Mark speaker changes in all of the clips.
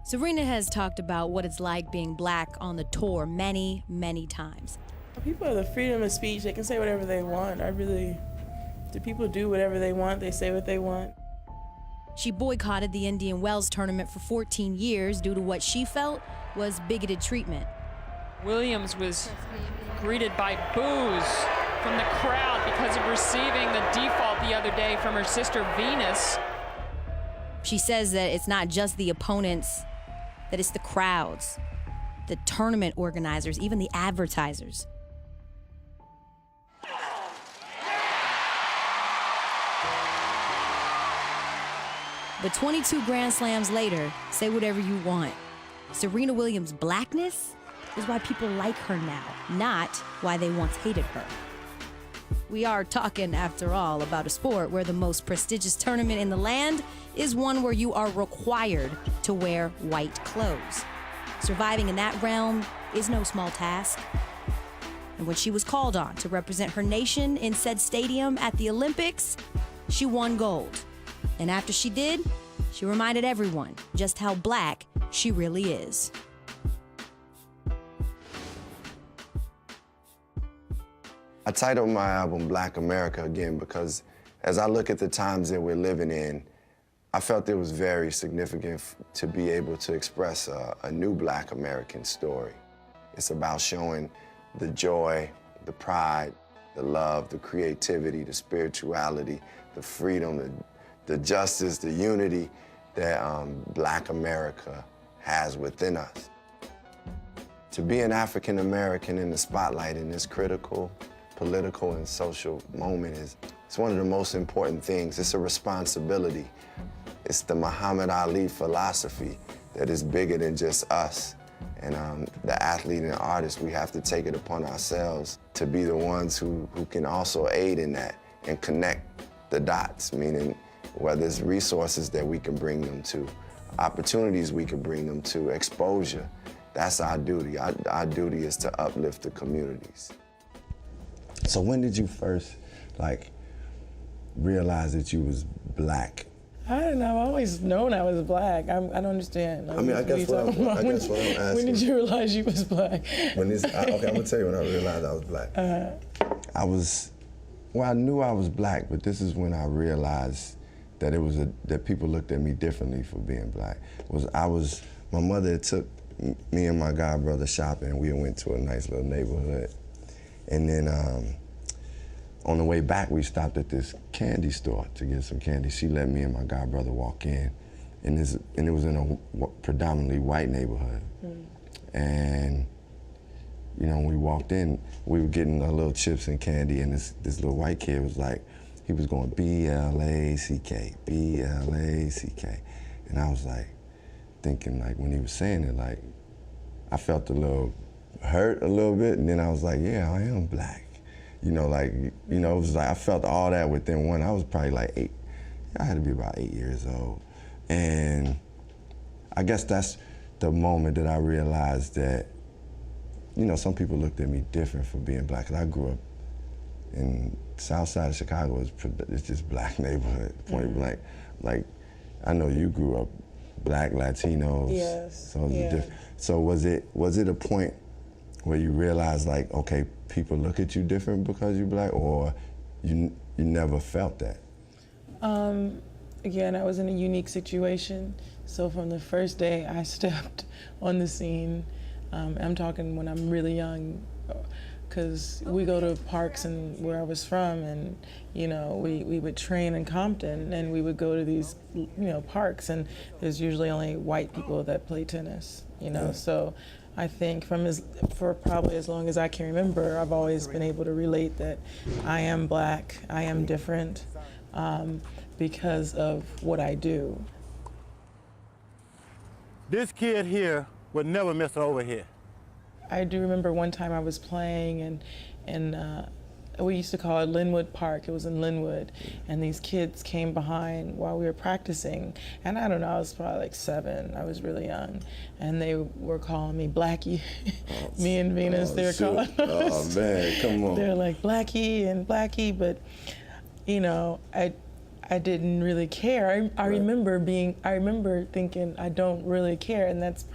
Speaker 1: Serena has talked about what it's like being black on the tour many, many times.
Speaker 2: People have the freedom of speech. They can say whatever they want. Do people do whatever they want? They say what they want.
Speaker 1: She boycotted the Indian Wells tournament for 14 years due to what she felt was bigoted treatment.
Speaker 3: Williams was greeted by boos from the crowd because of receiving the default the other day from her sister Venus.
Speaker 1: She says that it's not just the opponents, that it's the crowds, the tournament organizers, even the advertisers. But 22 Grand Slams later, say whatever you want. Serena Williams' blackness is why people like her now, not why they once hated her. We are talking, after all, about a sport where the most prestigious tournament in the land is one where you are required to wear white clothes. Surviving in that realm is no small task. And when she was called on to represent her nation in said stadium at the Olympics, she won gold. And after she did, she reminded everyone just how black she really is.
Speaker 4: I titled my album Black America again because as I look at the times that we're living in, I felt it was very significant to be able to express a new Black American story. It's about showing the joy, the pride, the love, the creativity, the spirituality, the freedom, the justice, the unity that Black America has within us. To be an African American in the spotlight in this critical political and social moment it's one of the most important things. It's a responsibility. It's the Muhammad Ali philosophy that is bigger than just us. And the athlete and artist, we have to take it upon ourselves to be the ones who can also aid in that and connect the dots, meaning whether it's resources that we can bring them to, opportunities we can bring them to, exposure. That's our duty. Our duty is to uplift the communities. So when did you first, realize that you was black?
Speaker 2: I don't know. I've always known I was black. I don't understand.
Speaker 4: I guess what I'm asking.
Speaker 2: When did you realize you was black?
Speaker 4: Okay, I'm gonna tell you when I realized I was black. I knew I was black, but this is when I realized that that people looked at me differently for being black. My mother took me and my god brother shopping, and we went to a nice little neighborhood. And then on the way back, we stopped at this candy store to get some candy. She let me and my god brother walk in, and it was in a predominantly white neighborhood. And when we walked in, we were getting our little chips and candy, and this little white kid was he was going B-L-A-C-K, B-L-A-C-K. And I was thinking when he was saying it, I felt a little hurt a little bit, and then I was yeah, I am black. It was I felt all that within one. I was probably 8. I had to be about 8 years old. And I guess that's the moment that I realized that, some people looked at me different for being black. 'Cause I grew up in South Side of Chicago. It's just black neighborhood, point blank. I know you grew up black, Latinos.
Speaker 2: Yes.
Speaker 4: So was it a point where you realized okay, people look at you different because you're black, or you never felt that?
Speaker 2: Again, I was in a unique situation. So from the first day I stepped on the scene, I'm talking when I'm really young, because we go to parks and where I was from, and we would train in Compton, and we would go to these parks, and there's usually only white people that play tennis.
Speaker 4: Yeah.
Speaker 2: So I think for probably as long as I can remember, I've always been able to relate that I am black, I am different, because of what I do.
Speaker 5: This kid here would never miss an overhead.
Speaker 2: I do remember one time I was playing, and we used to call it Linwood Park. It was in Linwood, and these kids came behind while we were practicing, and I don't know, I was probably 7. I was really young, and they were calling me Blackie. Me and Venus, they were calling us.
Speaker 4: Oh man, come on.
Speaker 2: They're like Blackie and Blackie, but I I didn't really care. I remember thinking I don't really care, and that's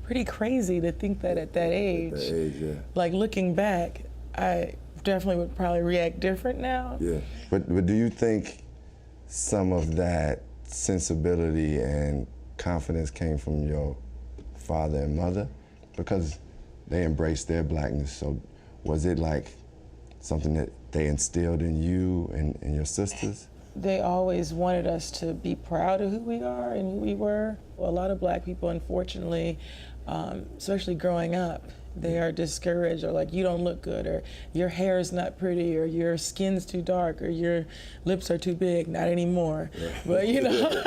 Speaker 2: pretty crazy to think that at that age.
Speaker 4: At that age, yeah.
Speaker 2: Like looking back, I definitely would probably react different now.
Speaker 4: Yeah, but do you think some of that sensibility and confidence came from your father and mother? Because they embraced their blackness, so was it like something that they instilled in you and your sisters?
Speaker 2: They always wanted us to be proud of who we are and who we were. A lot of black people, unfortunately, especially growing up, they are discouraged, or like, you don't look good, or your hair is not pretty, or your skin's too dark, or your lips are too big. Not anymore. Yeah. But you know,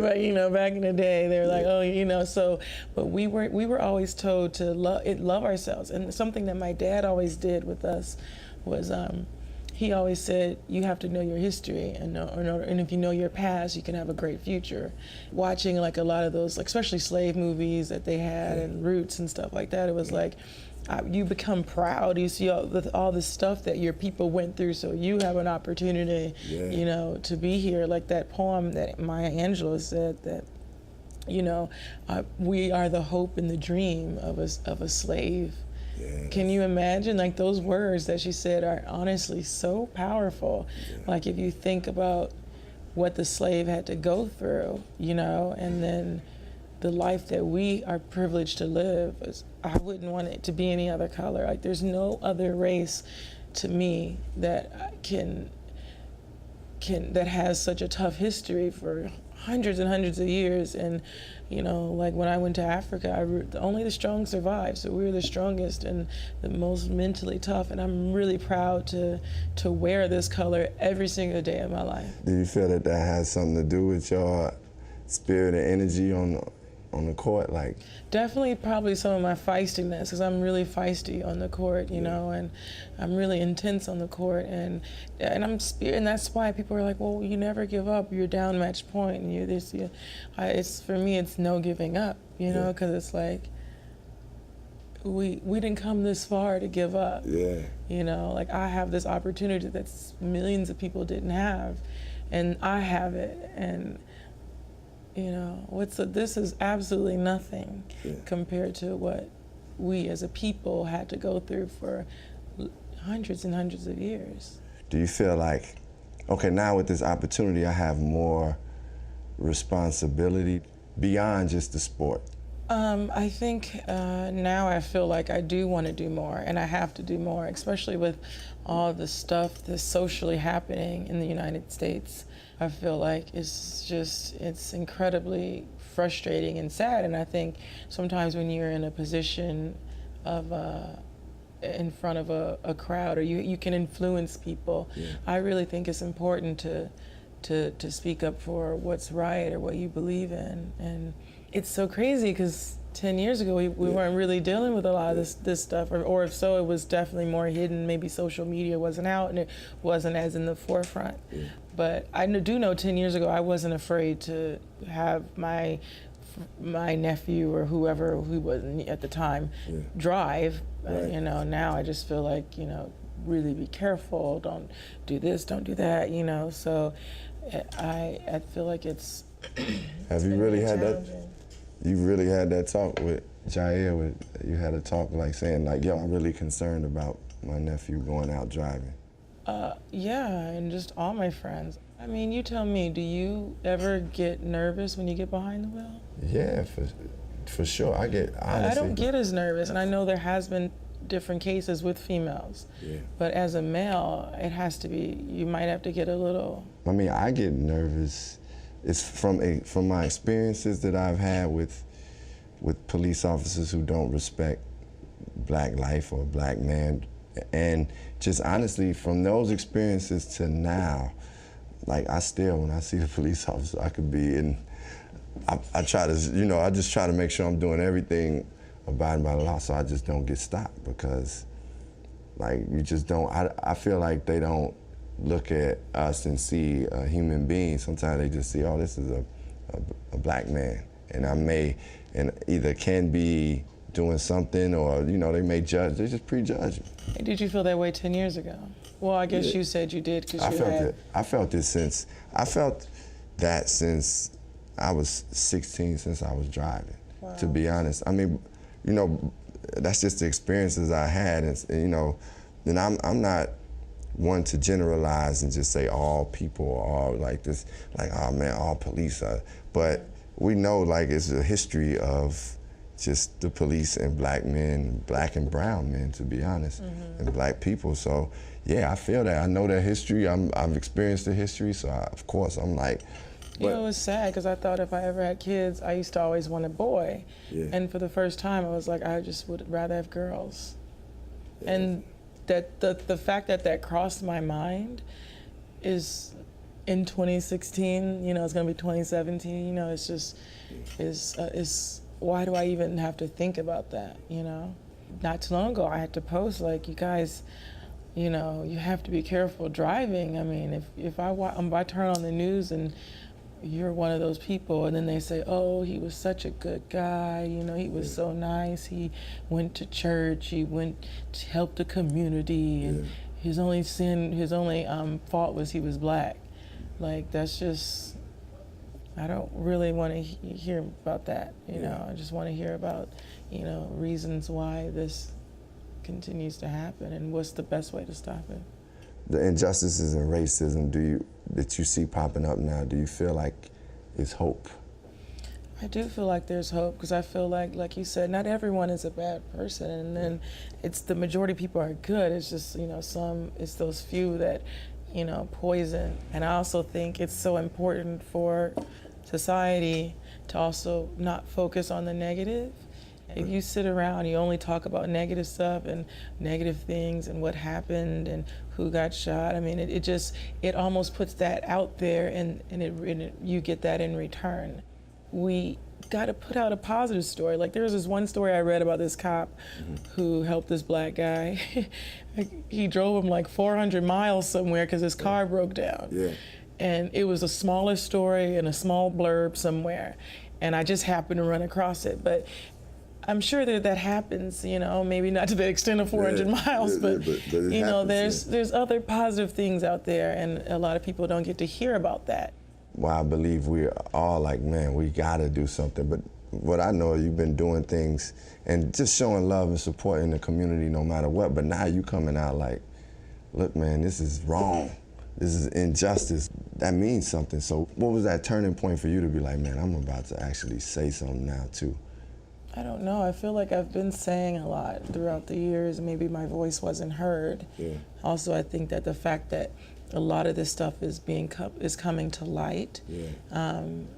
Speaker 2: but you know, back in the day, they were like, oh, you know. So, but we were always told to love ourselves, and something that my dad always did with us was, he always said, you have to know your history, and if you know your past, you can have a great future. Watching like a lot of those, like especially slave movies that they had, and Roots and stuff like that, it was like, you become proud. You see all the stuff that your people went through, so you have an opportunity, you know, to be here. Like that poem that Maya Angelou said, that, you know, we are the hope and the dream of a slave. Yeah. Can you imagine? Like, those words that she said are honestly so powerful. Yeah. Like, if you think about what the slave had to go through, you know, and then the life that we are privileged to live, I wouldn't want it to be any other color. Like, there's no other race to me that that has such a tough history for hundreds and hundreds of years. And you know, like when I went to Africa, only the strong survive. So we were the strongest and the most mentally tough. And I'm really proud to wear this color every single day of my life.
Speaker 4: Do you feel that has something to do with your spirit and energy on the court? Like,
Speaker 2: definitely, probably some of my feistiness, because I'm really feisty on the court, you know, and I'm really intense on the court, and that's why people are like, well, you never give up. You're down match point, and it's for me, it's no giving up, you know, because it's like we didn't come this far to give up. Yeah. You know, like, I have this opportunity that millions of people didn't have, and I have it, and you know, this is absolutely nothing compared to what we as a people had to go through for hundreds and hundreds of years.
Speaker 4: Do you feel like, okay, now with this opportunity, I have more responsibility beyond just the sport?
Speaker 2: I think now I feel like I do want to do more, and I have to do more, especially with all the stuff that's socially happening in the United States. I feel like it's incredibly frustrating and sad, and I think sometimes when you're in a position of in front of a crowd, or you can influence people, I really think it's important to speak up for what's right or what you believe in. And it's so crazy because 10 years ago we weren't really dealing with a lot of this stuff, or if so, it was definitely more hidden. Maybe social media wasn't out and it wasn't as in the forefront. But I do know 10 years ago I wasn't afraid to have my nephew or whoever who was at the time drive. You know, now I just feel like, you know, really be careful, don't do this, don't do that, you know. So I feel like it's
Speaker 4: have you really had that? You really had that talk with Jair? You had a talk like saying like, yo, I'm really concerned about my nephew going out driving.
Speaker 2: Yeah, and just all my friends. I mean, you tell me, do you ever get nervous when you get behind the wheel?
Speaker 4: Yeah, for sure. I don't
Speaker 2: get as nervous, and I know there has been different cases with females. But as a male, it has to be, you might have to get a little. I
Speaker 4: mean, I get nervous. It's from my experiences that I've had with police officers who don't respect black life or black man. And just honestly, from those experiences to now, like I still, when I see the police officer, I could be in, I try to, you know, I just try to make sure I'm doing everything abiding by the law so I just don't get stopped, because like you just don't, I feel like they don't look at us and see a human being. Sometimes they just see, oh, this is a black man. And I may, and either can be doing something, or they may judge. They just prejudge me.
Speaker 2: Hey, did you feel that way 10 years ago? Well, I guess you said you did because you had.
Speaker 4: I felt that since I was 16, since I was driving. Wow. To be honest, I mean, that's just the experiences I had, and I'm not one to generalize and just say all people are all like this, like, oh man, all police are. But we know, like, it's a history of just the police and black men, black and brown men, to be honest, and black people. So yeah, I feel that. I know that history. I've experienced the history, so of course I'm like.
Speaker 2: It's sad because I thought if I ever had kids, I used to always want a boy. Yeah. And for the first time, I was like, I just would rather have girls. Yeah. And that the fact that crossed my mind is in 2016, it's gonna be 2017, it's just, why do I even have to think about that, Not too long ago, I had to post, like, you guys, you have to be careful driving. I mean, if I turn on the news and you're one of those people, and then they say, oh, he was such a good guy, he was so nice, he went to church, he went to help the community, and his only fault was he was black. Like, that's just, I don't really want to hear about that, I just want to hear about, reasons why this continues to happen and what's the best way to stop it.
Speaker 4: The injustices and racism that you see popping up now, do you feel like it's hope?
Speaker 2: I do feel like there's hope, because I feel like you said, not everyone is a bad person, and then it's the majority of people are good. It's just, it's those few that, poison. And I also think it's so important for society to also not focus on the negative. If you sit around and you only talk about negative stuff and negative things and what happened and who got shot, I mean, it almost puts that out there, and you get that in return. We got to put out a positive story. Like, there was this one story I read about this cop who helped this black guy. He drove him like 400 miles somewhere because his car broke down. Yeah. And it was the smallest story in a small blurb somewhere. And I just happened to run across it. But I'm sure that happens, maybe not to the extent of 400 miles, but happens, there's other positive things out there, and a lot of people don't get to hear about that.
Speaker 4: Well, I believe we're all like, man, we gotta do something. But what I know, you've been doing things and just showing love and support in the community no matter what, but now you coming out like, look, man, this is wrong. This is injustice. That means something. So what was that turning point for you to be like, man, I'm about to actually say something now too?
Speaker 2: I don't know. I feel like I've been saying a lot throughout the years. Maybe my voice wasn't heard. Yeah. Also, I think that the fact that a lot of this stuff is coming to light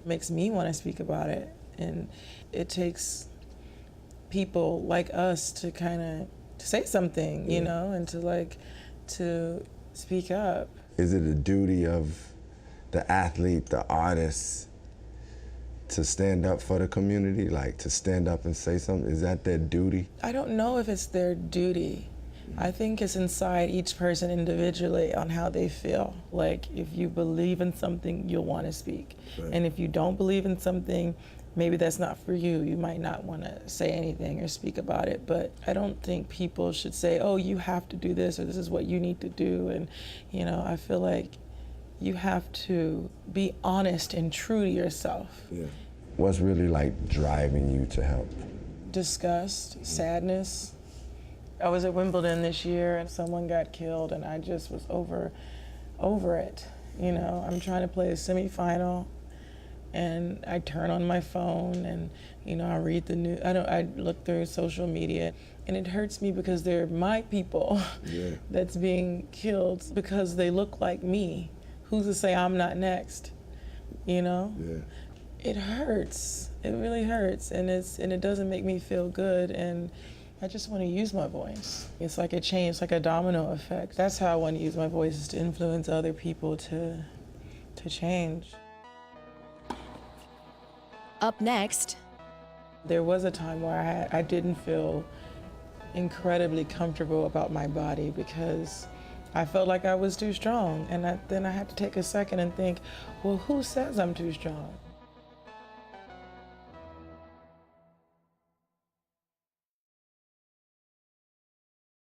Speaker 2: makes me want to speak about it. And it takes people like us to kind of say something, and to speak up.
Speaker 4: Is it a duty of the athlete, the artist, to stand up for the community, like to stand up and say something? Is that their duty? I
Speaker 2: don't know if it's their duty. I think it's inside each person individually on how they feel. Like, if you believe in something, you'll want to speak. Right. And if you don't believe in something, maybe that's not for you. You might not want to say anything or speak about it. But I don't think people should say, oh, you have to do this, or this is what you need to do. And, I feel like you have to be honest and true to yourself. Yeah.
Speaker 4: What's really like driving you to help?
Speaker 2: Disgust, sadness. I was at Wimbledon this year and someone got killed, and I just was over it. I'm trying to play a semifinal, and I turn on my phone and I read the news. I look through social media, and it hurts me because they're my people that's being killed because they look like me. Who's to say I'm not next? Yeah. It hurts. It really hurts, and it doesn't make me feel good, and I just want to use my voice. It's like a chain, it's like a domino effect. That's how I want to use my voice, is to influence other people to change.
Speaker 1: Up next.
Speaker 2: There was a time where I didn't feel incredibly comfortable about my body because I felt like I was too strong. And then I had to take a second and think, well, who says I'm too strong?